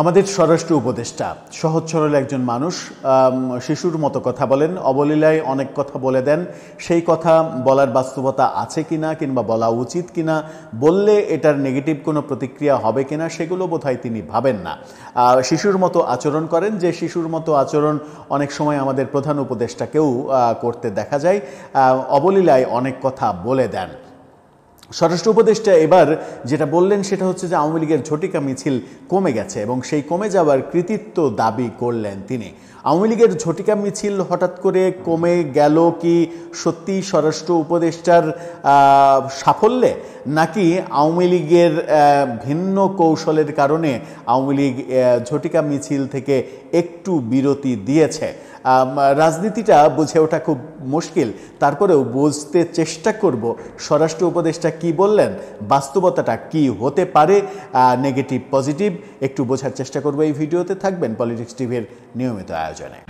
আমাদের স্বরাষ্ট্র উপদেষ্টা সহজ সরল একজন মানুষ, শিশুর মতো কথা বলেন, অবলীলায় অনেক কথা বলে দেন। সেই কথা বলার বাস্তবতা আছে কিনা কিংবা বলা উচিত কিনা, বললে এটার নেগেটিভ কোনো প্রতিক্রিয়া হবে কিনা সেগুলো বোধহয় তিনি ভাবেন না। শিশুর মতো আচরণ করেন, যে শিশুর মতো আচরণ অনেক সময় আমাদের প্রধান উপদেষ্টাকেও করতে দেখা যায়। অবলীলায় অনেক কথা বলে দেন। স্বরাষ্ট্র উপদেষ্টা এবার যেটা বললেন সেটা হচ্ছে যে আওয়ামী লীগের ঝটিকা মিছিল কমে গেছে এবং সেই কমে যাওয়ার কৃতিত্ব দাবি করলেন তিনি। আওয়ামী লীগের ঝটিকা মিছিল হঠাৎ করে কমে গেল কি সত্যি স্বরাষ্ট্র উপদেষ্টার সাফল্যে, নাকি আওয়ামী লীগের ভিন্ন কৌশলের কারণে আওয়ামী লীগ ঝটিকা মিছিল থেকে একটু বিরতি দিয়েছে? রাজনীতিটা বুঝে ওঠা খুব মুশকিল, তারপরেও বুঝতে চেষ্টা করব স্বরাষ্ট্র উপদেষ্টা কি বললেন, বাস্তবতাটা কি হতে পারে, নেগেটিভ পজিটিভ একটু বোঝার চেষ্টা করব। এই ভিডিওতে থাকবেন পলিটিক্স টিভির নিয়মিত আয়োজনে।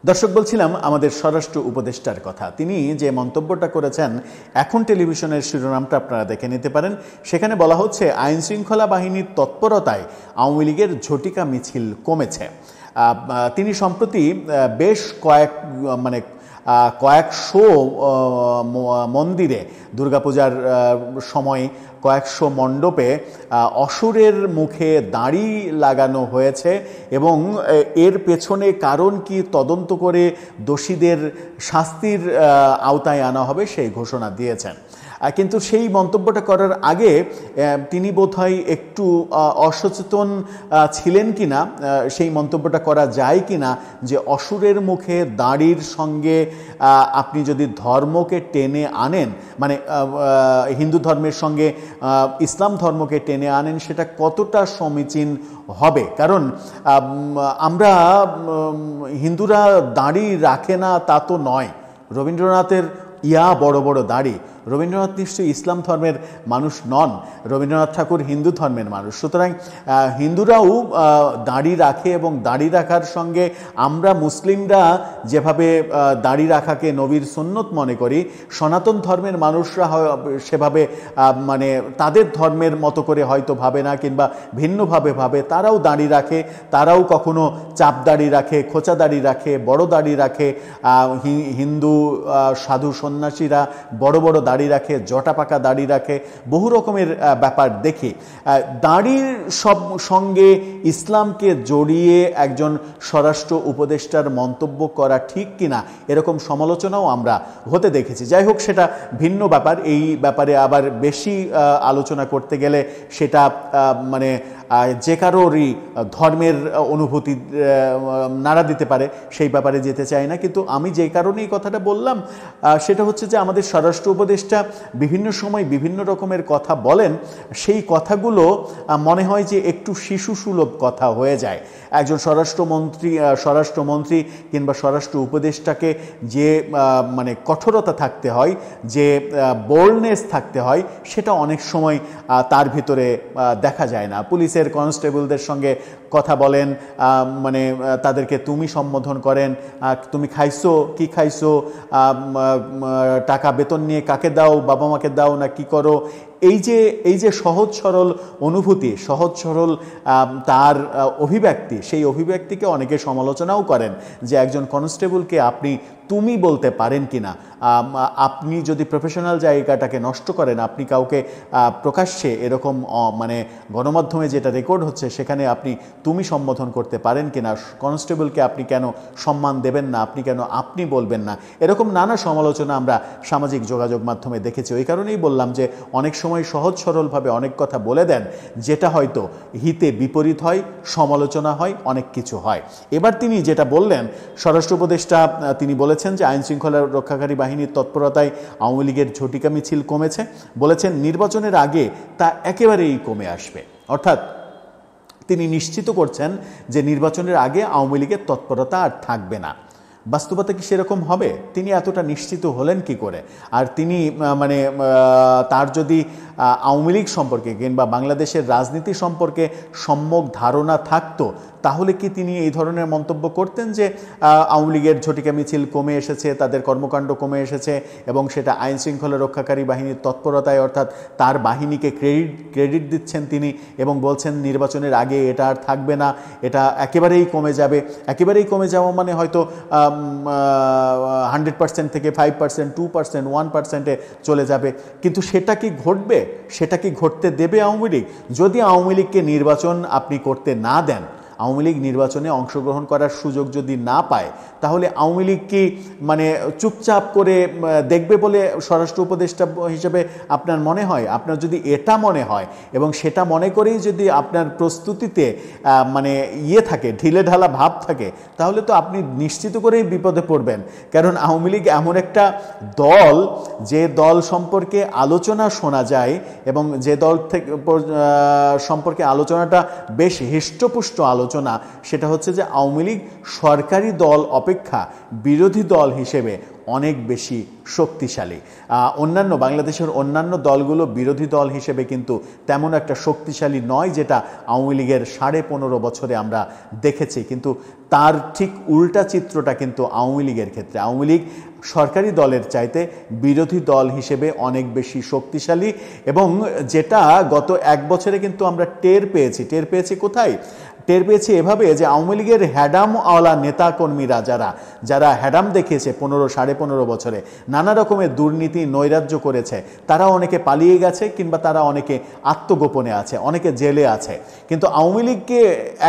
দর্শক, বলছিলাম আমাদের স্বরাষ্ট্র উপদেষ্টার কথা। তিনি যে মন্তব্যটা করেছেন, এখন টেলিভিশনের শিরোনামটা আপনারা দেখে নিতে পারেন। সেখানে বলা হচ্ছে আইন শৃঙ্খলা বাহিনীর তৎপরতায় আওয়ামী লীগের ঝটিকা মিছিল কমেছে। তিনি সম্প্রতি বেশ কয়েকশো মন্দিরে দুর্গাপূজার সময় কয়েকশো মণ্ডপে অসুরের মুখে দাড়ি লাগানো হয়েছে এবং এর পেছনে কারণ কি তদন্ত করে দোষীদের শাস্তির আওতায় আনা হবে সেই ঘোষণা দিয়েছেন। কিন্তু সেই মন্তব্যটা করার আগে তিনি বোধহয় একটু অসচেতন ছিলেন কিনা, সেই মন্তব্যটা করা যায় কিনা যে অসুরের মুখে দাড়ির সঙ্গে আপনি যদি ধর্মকে টেনে আনেন, মানে হিন্দু ধর্মের সঙ্গে ইসলাম ধর্মকে টেনে আনেন, সেটা কতটা সমীচীন হবে। কারণ আমরা হিন্দুরা দাড়ি রাখে না তা তো নয়। রবীন্দ্রনাথের বড় বড় দাড়ি। রবীন্দ্রনাথ নিশ্চয়ই ইসলাম ধর্মের মানুষ নন, রবীন্দ্রনাথ ঠাকুর হিন্দু ধর্মের মানুষ। সুতরাং হিন্দুরাও দাড়ি রাখে এবং দাড়ি রাখার সঙ্গে আমরা মুসলিমরা যেভাবে দাড়ি রাখাকে নবীর সুন্নত মনে করি, সনাতন ধর্মের মানুষরা সেভাবে মানে তাদের ধর্মের মতো করে হয়তো ভাবে না কিংবা ভিন্নভাবে ভাবে। তারাও দাড়ি রাখে, তারাও কখনো চাপ দাড়ি রাখে, খোঁচা দাড়ি রাখে, বড় দাড়ি রাখে। হিন্দু সাধু সন্ন্যাসীরা বড় বড় দাড়ি রাখে, জটা পাকা দাড়ি রাখে, বহু রকমের ব্যাপার দেখি। দাড়ির সঙ্গে ইসলামকে জড়িয়ে একজন স্বরাষ্ট্র উপদেষ্টার মন্তব্য করা ঠিক কিনা এরকম সমালোচনাও আমরা হতে দেখেছি। যাই হোক, সেটা ভিন্ন ব্যাপার। এই ব্যাপারে আবার বেশি আলোচনা করতে গেলে সেটা মানে যে কারোরই ধর্মের অনুভূতি নাড়া দিতে পারে, সেই ব্যাপারে যেতে চাই না। কিন্তু আমি যে কারণে এই কথাটা বললাম সেটা হচ্ছে যে আমাদের স্বরাষ্ট্র উপদেষ্টা বিভিন্ন সময় বিভিন্ন রকমের কথা বলেন, সেই কথাগুলো মনে হয় যে একটু শিশুসুলভ কথা হয়ে যায়। একজন স্বরাষ্ট্রমন্ত্রী কিংবা স্বরাষ্ট্র উপদেষ্টাকে যে মানে কঠোরতা থাকতে হয়, যে বোল্ডনেস থাকতে হয়, সেটা অনেক সময় তার ভিতরে দেখা যায় না। পুলিশের কনস্টেবলদের সঙ্গে কথা বলেন, মানে তাদেরকে তুমি সম্বোধন করেন, তুমি খাইছো, কি খাইছো, টাকা বেতন নিয়ে কাকে দাও, বাবা মাকে দাও না কি করো। এই যে সহজ সরল অনুভূতি, সহজ সরল তার অভিব্যক্তি, সেই অভিব্যক্তিকে অনেকে সমালোচনাও করেন যে একজন কনস্টেবলকে আপনি তুমি বলতে পারেন কিনা। আপনি যদি প্রফেশনাল জায়গাটাকে নষ্ট করেন, আপনি কাউকে প্রকাশ্যে এরকম মানে গণমাধ্যমে যেটা রেকর্ড হচ্ছে সেখানে আপনি তুমি সম্বোধন করতে পারেন কিনা, কনস্টেবলকে আপনি কেন সম্মান দেবেন না, আপনি কেন আপনি বলবেন না, এরকম নানা সমালোচনা আমরা সামাজিক যোগাযোগ মাধ্যমে দেখেছি। ওই কারণেই বললাম যে অনেক সময় সহজ সরলভাবে অনেক কথা বলে দেন, যেটা হয়তো হিতে বিপরীত হয়, সমালোচনা হয়, অনেক কিছু হয়। এবার তিনি যেটা বললেন, স্বরাষ্ট্র উপদেষ্টা তিনি বলেছেন যে আইন শৃঙ্খলা রক্ষাকারী বাহিনীর তৎপরতায় আওয়ামী লীগের ঝটিকা মিছিল কমেছে। বলেছেন নির্বাচনের আগে তা একেবারেই কমে আসবে। অর্থাৎ তিনি নিশ্চিত করছেন যে নির্বাচনের আগে আওয়ামী লীগের তৎপরতা আর থাকবে না। বাস্তবতা কি সেরকম হবে? তিনি এতটা নিশ্চিত হলেন কি করে? আর তিনি মানে তার যদি আওয়ামী লীগ সম্পর্কে কিংবা বাংলাদেশের রাজনীতি সম্পর্কে সম্যক ধারণা থাকতো, তাহলে কি তিনি এই ধরনের মন্তব্য করতেন যে আওয়ামী লীগের ঝটিকা মিছিল কমে এসেছে, তাদের কর্মকাণ্ড কমে এসেছে এবং সেটা আইন শৃঙ্খলা রক্ষাকারী বাহিনীর তৎপরতায়, অর্থাৎ তার বাহিনীকে ক্রেডিট দিচ্ছেন তিনি এবং বলছেন নির্বাচনের আগে এটা আর থাকবে না, এটা একেবারেই কমে যাবে। একেবারেই কমে যাওয়া মানে হয়তো 100% থেকে 5%, 2%, 1%-এ চলে যাবে। কিন্তু সেটা কি ঘটবে? সেটা কি ঘটতে দেবে আওয়ামী লীগ? যদি আওয়ামী লীগকে নির্বাচন আপনি করতে না দেন, আওয়ামী লীগ নির্বাচনে অংশগ্রহণ করার সুযোগ যদি না পায়, তাহলে আওয়ামী লীগ কি মানে চুপচাপ করে দেখবে বলে স্বরাষ্ট্র উপদেষ্টা হিসেবে আপনার মনে হয়? আপনার যদি এটা মনে হয় এবং সেটা মনে করেই যদি আপনার প্রস্তুতিতে মানে থাকে, ঢিলে ঢালা ভাব থাকে, তাহলে তো আপনি নিশ্চিত করেই বিপদে পড়বেন। কারণ আওয়ামী লীগ এমন একটা দল, যে দল সম্পর্কে আলোচনা শোনা যায় এবং যে দল থেকে সম্পর্কে আলোচনাটা বেশ হৃষ্টপুষ্ট আলোচনা, সেটা হচ্ছে যে আওয়ামী লীগ সরকারি দল অপেক্ষা বিরোধী দল হিসেবে অনেক বেশি শক্তিশালী। বাংলাদেশের অন্যান্য দলগুলো বিরোধী দল হিসেবে কিন্তু তেমন একটা শক্তিশালী নয়, যেটা আওয়ামী লীগের 15.5 বছরে আমরা দেখেছি। কিন্তু তার ঠিক উল্টা চিত্রটা কিন্তু আওয়ামী লীগের ক্ষেত্রে। আওয়ামী লীগ সরকারি দলের চাইতে বিরোধী দল হিসেবে অনেক বেশি শক্তিশালী, এবং যেটা গত 1 বছরে কিন্তু আমরা টের পেয়েছি কোথায়? টের পেয়েছি এভাবে যে আওয়ামী লীগের হ্যাডামওয়ালা নেতাকর্মীরা যারা হ্যাডাম দেখিয়েছে 15.5 বছরে, নানা রকমের দুর্নীতি নৈরাজ্য করেছে, তারা অনেকে পালিয়ে গেছে কিংবা তারা অনেকে আত্মগোপনে আছে, অনেকে জেলে আছে। কিন্তু আওয়ামী লীগকে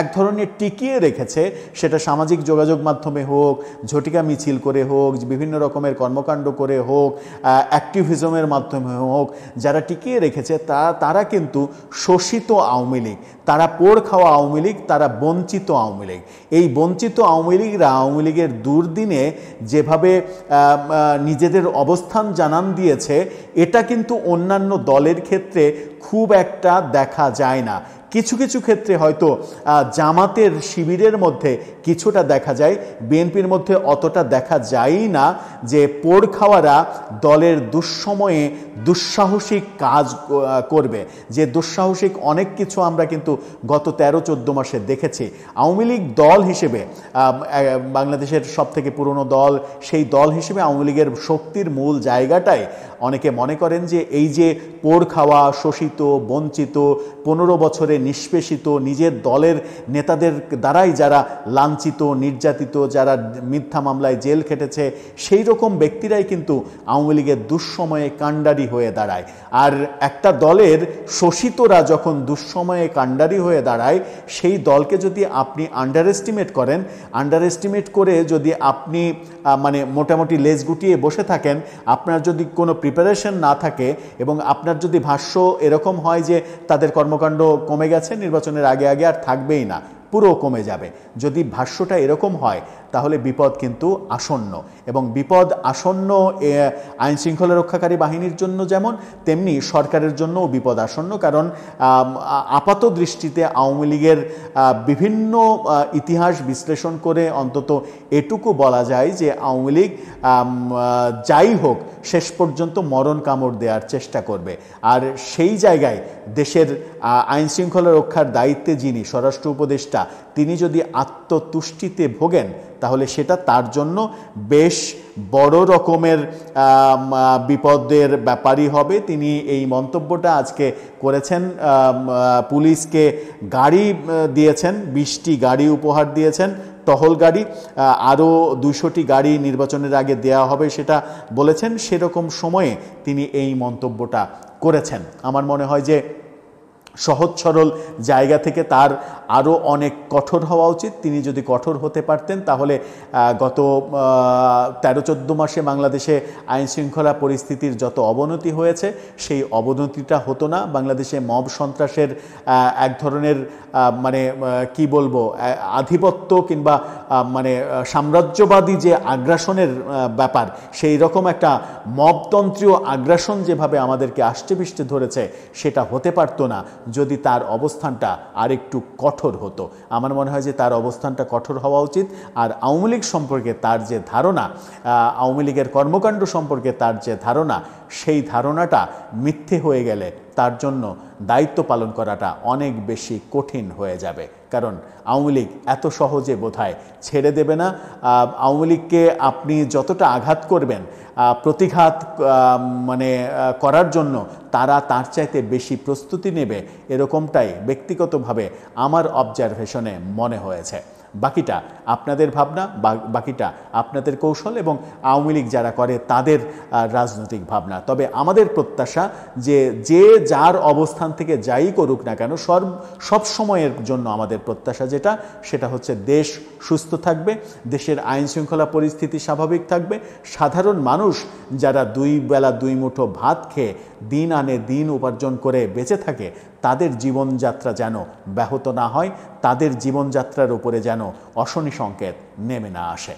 এক ধরনের টিকিয়ে রেখেছে, সেটা সামাজিক যোগাযোগ মাধ্যমে হোক, ঝটিকা মিছিল করে হোক, বিভিন্ন রকমের কর্মকাণ্ড করে হোক, অ্যাক্টিভিজমের মাধ্যমে হোক, যারা টিকিয়ে রেখেছে তারা কিন্তু শোষিত আওয়ামী লীগ, তারা পোড় খাওয়া আওয়ামী লীগ, তারা বঞ্চিত আওয়ামী লীগ। এই বঞ্চিত আওয়ামী লীগরা আওয়ামী লীগের দুর্দিনে যেভাবে নিজেদের অবস্থান জানান দিয়েছে, এটা কিন্তু অন্যান্য দলের ক্ষেত্রে খুব একটা দেখা যায় না। কিছু কিছু ক্ষেত্রে হয়তো জামাতের শিবিরের মধ্যে কিছুটা দেখা যায়, বিএনপির মধ্যে অতটা দেখা যায়ই না যে পোড় খাওয়ারা দলের দুঃসময়ে দুঃসাহসিক কাজ করবে। যে দুঃসাহসিক অনেক কিছু আমরা কিন্তু গত 13-14 মাসে দেখেছি। আওয়ামী লীগ দল হিসেবে, বাংলাদেশের সবথেকে পুরনো দল, সেই দল হিসেবে আওয়ামী লীগের শক্তির মূল জায়গাটায় অনেকে মনে করেন যে এই যে পোড় খাওয়া, শোষিত, বঞ্চিত, 15 বছরে নিষ্পেষিত, নিজের দলের নেতাদের দ্বারাই যারা লাঞ্ছিত, নির্যাতিত, যারা মিথ্যা মামলায় জেল খেটেছে, সেই রকম ব্যক্তিরাই কিন্তু আওয়ামী লীগের দুঃসময়ে কাণ্ডারি হয়ে দাঁড়ায়। আর একটা দলের শোষিতরা যখন দুঃসময়ে কাণ্ডারি হয়ে দাঁড়ায়, সেই দলকে যদি আপনি আন্ডারএস্টিমেট করে যদি আপনি মানে মোটামুটি লেজ গুটিয়ে বসে থাকেন, আপনার যদি কোনো প্রিপারেশন না থাকে এবং আপনার যদি ভাষ্য এরকম হয় যে তাদের কর্মকাণ্ড কমে গেছে, নির্বাচনের আগে আর থাকবেই না, পুরো কমে যাবে, যদি ভাষ্যটা এরকম হয়, তাহলে বিপদ কিন্তু আসন্ন। এবং বিপদ আসন্ন আইন শৃঙ্খলা রক্ষাকারী বাহিনীর জন্য যেমন, তেমনি সরকারের জন্যও বিপদ আসন্ন। কারণ আপাত দৃষ্টিতে আওয়ামী লীগের বিভিন্ন ইতিহাস বিশ্লেষণ করে অন্তত এটুকু বলা যায় যে আওয়ামী লীগ যাই হোক শেষ পর্যন্ত মরণ কামড় দেওয়ার চেষ্টা করবে। আর সেই জায়গায় দেশের আইন শৃঙ্খলা রক্ষার দায়িত্বে যিনি স্বরাষ্ট্র উপদেষ্টা, তিনি যদি আত্মতুষ্টিতে ভোগেন, তাহলে সেটা তার জন্য বেশ বড় রকমের বিপদের ব্যাপারই হবে। তিনি এই মন্তব্যটা আজকে করেছেন, পুলিশকে গাড়ি দিয়েছেন, 20টি গাড়ি উপহার দিয়েছেন, টহল গাড়ি, আরও 200টি গাড়ি নির্বাচনের আগে দেয়া হবে সেটা বলেছেন। সেরকম সময়ে তিনি এই মন্তব্যটা করেছেন। আমার মনে হয় যে সহজ সরল জায়গা থেকে তার আরও অনেক কঠোর হওয়া উচিত। তিনি যদি কঠোর হতে পারতেন, তাহলে গত 13-14 মাসে বাংলাদেশে আইন শৃঙ্খলা পরিস্থিতির যত অবনতি হয়েছে, সেই অবনতিটা হতো না। বাংলাদেশে মব সন্ত্রাসের এক ধরনের মানে কি বলবো, আধিপত্য কিংবা মানে সাম্রাজ্যবাদী যে আগ্রাসনের ব্যাপার, সেই রকম একটা মবতন্ত্রীয় আগ্রাসন যেভাবে আমাদেরকে আষ্টেপৃষ্টে ধরেছে, সেটা হতে পারতো না যদি তার অবস্থানটা আরেকটু কঠোর হতো। আমার মনে হয় যে তার অবস্থানটা কঠোর হওয়া উচিত। আর আওয়ামী লীগ সম্পর্কে তার যে ধারণা, আওয়ামী লীগের কর্মকাণ্ড সম্পর্কে তার যে ধারণা, সেই ধারণাটা মিথ্যে হয়ে গেলে তার জন্য দায়িত্ব পালন করাটা অনেক বেশি কঠিন হয়ে যাবে। কারণ আওয়ামী লীগ এত সহজে বোধহয় ছেড়ে দেবে না। আওয়ামী লীগকে আপনি যতটা আঘাত করবেন, প্রতিঘাত করার জন্য তারা তার চাইতে বেশি প্রস্তুতি নেবে, এরকমটাই ব্যক্তিগতভাবে আমার অবজারভেশনে মনে হয়েছে। বাকিটা আপনাদের ভাবনা, বাকিটা আপনাদের কৌশল এবং আওয়ামী লীগ যারা করে তাদের রাজনৈতিক ভাবনা। তবে আমাদের প্রত্যাশা যে যার অবস্থান থেকে যাই করুক না কেন, সব সময়ের জন্য আমাদের প্রত্যাশা সেটা হচ্ছে দেশ সুস্থ থাকবে, দেশের আইন শৃঙ্খলা পরিস্থিতি স্বাভাবিক থাকবে, সাধারণ মানুষ যারা দুই বেলা দুই মুঠো ভাত খেয়ে দিন আনে দিন উপার্জন করে বেঁচে থাকে, তাদের জীবনযাত্রা যেন ব্যাহত না হয়, তাদের জীবনযাত্রার উপরে যেন অশনি সংকেত নেমে না আসে।